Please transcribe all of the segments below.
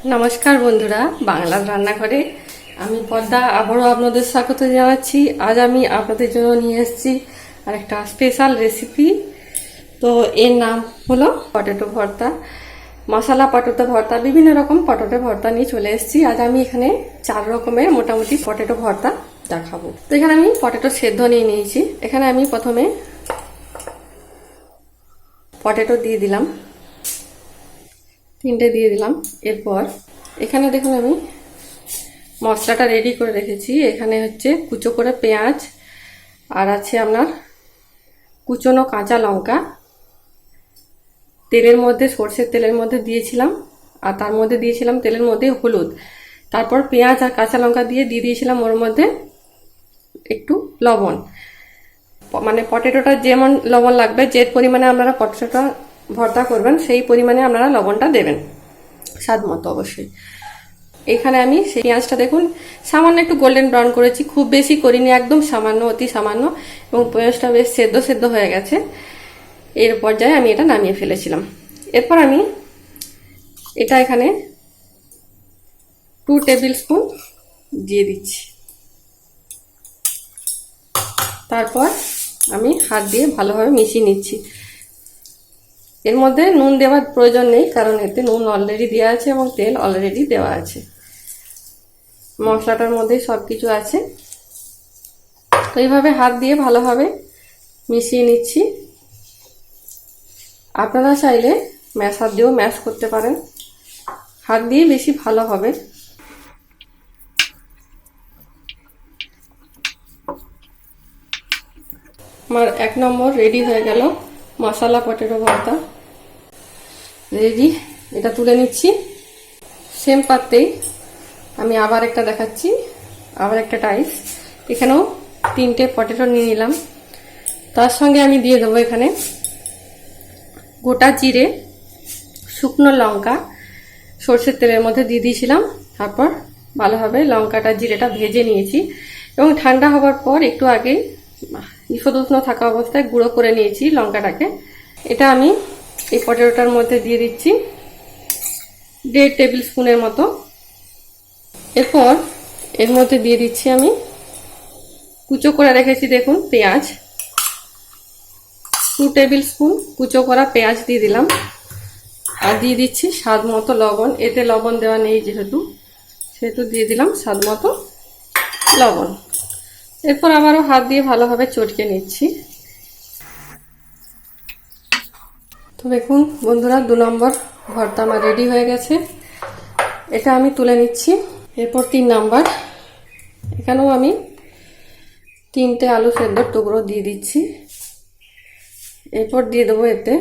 নমস্কার বন্ধুরা, বাংলার রান্নাঘরে আমি পদ্মা আবারও আপনাদের স্বাগত জানাচ্ছি। আজ আমি আপনাদের জন্য নিয়ে এসেছি আরেকটা স্পেশাল রেসিপি। তো এর নাম হলো পটেটো ভর্তা, মশলা পটেটো ভর্তা, বিভিন্ন রকম পটেটো ভর্তা নিয়ে চলে এসেছি। আজ আমি এখানে 4 রকমের মোটামুটি পটেটো ভর্তা দেখাবো। তো এখানে আমি পটেটো সেদ্ধ নিয়ে নিয়েছি। এখানে আমি প্রথমে পটেটো দিয়ে দিলাম, 3টে দিয়ে দিলাম। এরপর এখানে দেখুন আমি মশলাটা রেডি করে রেখেছি। এখানে হচ্ছে কুচো করে পেঁয়াজ, আর আছে আপনার কুচোনো কাঁচা লঙ্কা, তেলের মধ্যে সর্ষের তেলের মধ্যে দিয়েছিলাম, আর তার মধ্যে দিয়েছিলাম তেলের মধ্যে হলুদ। তারপর পেঁয়াজ আর কাঁচা লঙ্কা দিয়ে দিয়েছিলাম ওর মধ্যে একটু লবণ। মানে পটেটোটা যেমন লবণ লাগবে, যে পরিমাণে আপনারা পটেটোটা ভর্তা করবেন সেই পরিমাণে আপনারা লবণটা দেবেন, স্বাদ মতো অবশ্যই। এখানে আমি সেই পেঁয়াজটা দেখুন সামান্য একটু গোল্ডেন ব্রাউন করেছি, খুব বেশি করিনি, একদম সামান্য, অতি সামান্য, এবং পেঁয়াজটা বেশ সেদ্ধ হয়ে গেছে। এর পর্যায়ে আমি এটা নামিয়ে ফেলেছিলাম। এরপর আমি এটা এখানে 2 টেবিল স্পুন দিয়ে দিচ্ছি। তারপর আমি হাত দিয়ে ভালোভাবে মিশিয়ে নিচ্ছি। এর মধ্যে নুন দেওয়ার প্রয়োজন নেই, কারণ এতে নুন অলরেডি দেওয়া আছে এবং তেল অলরেডি দেওয়া আছে, মশলাটার মধ্যে সব কিছু আছে। তো এইভাবে হাত দিয়ে ভালোভাবে মিশিয়ে নিচ্ছি। আপনারা চাইলে ম্যাশার দিয়েও ম্যাশ করতে পারেন, হাত দিয়ে বেশি ভালো হবে। আমার 1 নম্বর রেডি হয়ে গেল মশলা পটেটো ভর্তা, রেডি। এটা তুলে নিচ্ছি। সেম পাত্রেই আমি আবার একটা দেখাচ্ছি, আবার একটা টাইস। এখানেও 3টে পটেটো নিয়ে নিলাম। তার সঙ্গে আমি দিয়ে দেবো এখানে গোটা জিরে, শুকনো লঙ্কা, সর্ষের তেলের মধ্যে দিয়ে দিয়েছিলাম। তারপর ভালোভাবে লঙ্কাটা জিরেটা ভেজে নিয়েছি, এবং ঠান্ডা হওয়ার পর একটু আগেই ঈষদুষ্ণ থাকা অবস্থায় গুঁড়ো করে নিয়েছি লঙ্কাটাকে। এটা আমি এই পটেটোটার মধ্যে দিয়ে দিচ্ছি 1.5 টেবিল স্পুনের মতো। এরপর এর মধ্যে দিয়ে দিচ্ছি আমি কুচো করে রেখেছি দেখুন পেঁয়াজ, 2 টেবিল স্পুন কুচো করা পেঁয়াজ দিয়ে দিলাম। আর দিয়ে দিচ্ছি স্বাদ মতো লবণ, এতে লবণ দেওয়া নেই সেহেতু দিয়ে দিলাম স্বাদ মতো লবণ। এরপর আবারও হাত দিয়ে ভালোভাবে চটকে নিচ্ছি। তো দেখুন বন্ধুরা, 2 নম্বর ভর্তা আমার রেডি হয়ে গেছে। এটা আমি তুলে নিচ্ছি। এরপর 3 নাম্বার, এখানেও আমি 3টে আলু সেদ্ধর টুকরো দিয়ে দিচ্ছি। এরপর দিয়ে দেবো এতে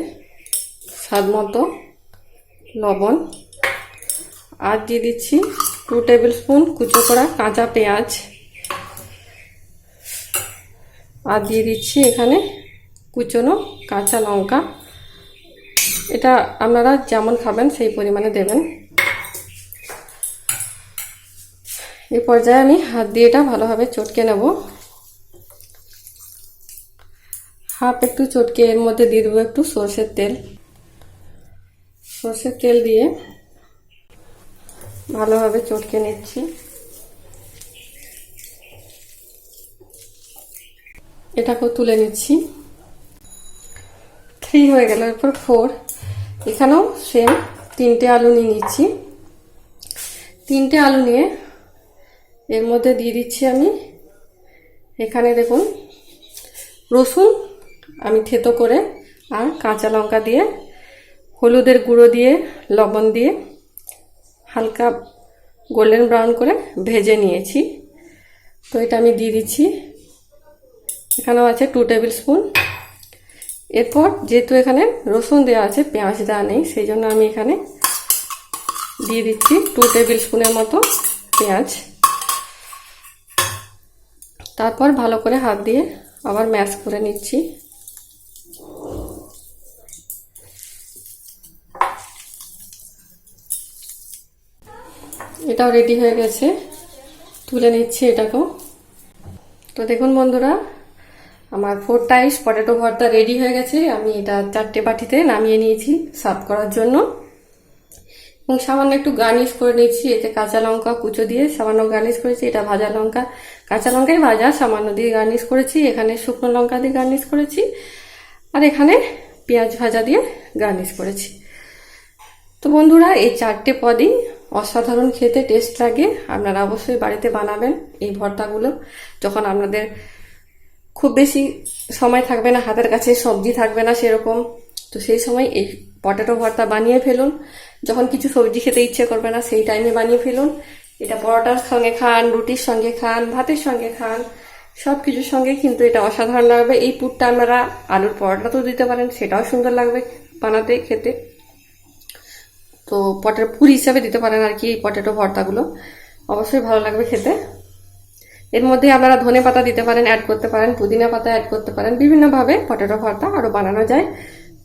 স্বাদ মতো লবণ, আর দিয়ে দিচ্ছি 2 টেবিল স্পুন কুচো করা কাঁচা পেঁয়াজ, আর দিয়ে দিচ্ছি এখানে কুচোনো কাঁচা লঙ্কা। এটা আপনারা যেমন খাবেন সেই পরিমাণে দেবেন। এই পর্যায়ে আমি হাত দিয়ে এটা ভালোভাবে চটকে নেব। হাফ একটু চটকে এর মধ্যে দিয়ে দেবো একটু সর্ষের তেল দিয়ে ভালোভাবে চটকে নিচ্ছি। এটাকেও তুলে নিচ্ছি। 3 হয়ে গেল। এরপর 4, এখানেও সেম 3টে আলু নিয়ে নিচ্ছি। 3টে আলু নিয়ে এর মধ্যে দিয়ে দিচ্ছি আমি এখানে দেখুন রসুন আমি থেতো করে, আর কাঁচা লঙ্কা দিয়ে, হলুদের গুঁড়ো দিয়ে, লবণ দিয়ে হালকা গোল্ডেন ব্রাউন করে ভেজে নিয়েছি। তো এটা আমি দিয়ে দিচ্ছি। এখানেও আছে 2 টেবিল স্পুন। এরপর যেহেতু এখানে রসুন দেওয়া আছে, পেঁয়াজ দেওয়া নেই, সেই জন্য আমি এখানে দিয়ে দিচ্ছি 2 টেবিল স্পুনের মতো পেঁয়াজ। তারপর ভালো করে হাত দিয়ে আবার ম্যাশ করে নিচ্ছি। এটাও রেডি হয়ে গেছে, তুলে নিচ্ছি এটাকেও। তো দেখুন বন্ধুরা, আমার 4 টাইপস পটেটো ভর্তা রেডি হয়ে গেছে। আমি এটা 4টে বাটিতে নামিয়ে নিয়েছি সার্ভ করার জন্য। এবং সামান্য একটু গার্নিশ করে নিচ্ছি, এতে কাঁচা লঙ্কা কুচো দিয়ে সামান্য গার্নিশ করেছি। এটা ভাজা লঙ্কা, কাঁচা লঙ্কাই ভাজা, সামান্য দিয়ে গার্নিশ করেছি। এখানে শুকনো লঙ্কা দিয়ে গার্নিশ করেছি, আর এখানে পেঁয়াজ ভাজা দিয়ে গার্নিশ করেছি। তো বন্ধুরা, এই 4টে পদই অসাধারণ খেতে টেস্ট লাগে। আপনারা অবশ্যই বাড়িতে বানাবেন এই ভর্তাগুলো। যখন আপনাদের খুব বেশি সময় থাকবে না, হাতের কাছে সবজি থাকবে না সেরকম, তো সেই সময় এই পটেটো ভর্তা বানিয়ে ফেলুন। যখন কিছু সবজি খেতে ইচ্ছে করবে না সেই টাইমে বানিয়ে ফেলুন। এটা পরোটার সঙ্গে খান, রুটির সঙ্গে খান, ভাতের সঙ্গে খান, সব কিছুর সঙ্গে কিন্তু এটা অসাধারণ লাগবে। এই পুরটা আপনারা আলুর পরোটাতেও দিতে পারেন, সেটাও সুন্দর লাগবে বানাতে, খেতে। তো পটেটো পুর হিসাবে দিতে পারেন আর কি এই পটেটো ভর্তাগুলো, অবশ্যই ভালো লাগবে খেতে। এর মধ্যে আপনারা ধনে পাতা দিতে পারেন, অ্যাড করতে পারেন, পুদিনা পাতা অ্যাড করতে পারেন। বিভিন্নভাবে পটেটো ভর্তা আরও বানানো যায়।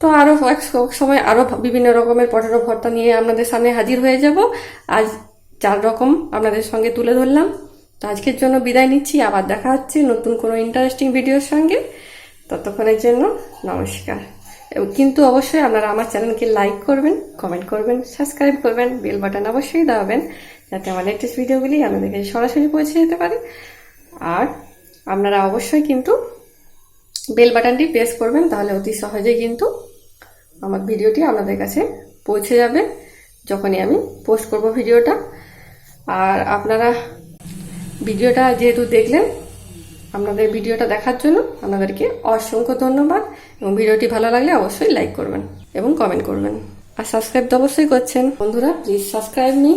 তো আরও এক সময় আরও বিভিন্ন রকমের পটেটো ভর্তা নিয়ে আপনাদের সামনে হাজির হয়ে যাব। আজ 4 রকম আপনাদের সঙ্গে তুলে ধরলাম। তো আজকের জন্য বিদায় নিচ্ছি, আবার দেখা হচ্ছে নতুন কোনো ইন্টারেস্টিং ভিডিওর সঙ্গে। ততক্ষণের জন্য নমস্কার। কিন্তু অবশ্যই আপনারা আমার চ্যানেলকে লাইক করবেন, কমেন্ট করবেন, সাবস্ক্রাইব করবেন, বেল বাটন অবশ্যই দাবাবেন, যাতে আমার লেটেস্ট ভিডিওগুলি আপনাদের কাছে সরাসরি পৌঁছে যেতে পারে। আর আপনারা অবশ্যই কিন্তু বেল বাটনটি প্রেস করবেন, তাহলে অতি সহজেই কিন্তু আমার ভিডিওটি আপনাদের কাছে পৌঁছে যাবে যখনই আমি পোস্ট করব ভিডিওটা। আর আপনারা ভিডিওটা যেহেতু দেখলেন, আপনাদের ভিডিওটা দেখার জন্য আপনাদেরকে অসংখ্য ধন্যবাদ। এবং ভিডিওটি ভালো লাগলে অবশ্যই লাইক করবেন এবং কমেন্ট করবেন, আর সাবস্ক্রাইব তো অবশ্যই করছেন। বন্ধুরা, প্লিজ সাবস্ক্রাইব মি।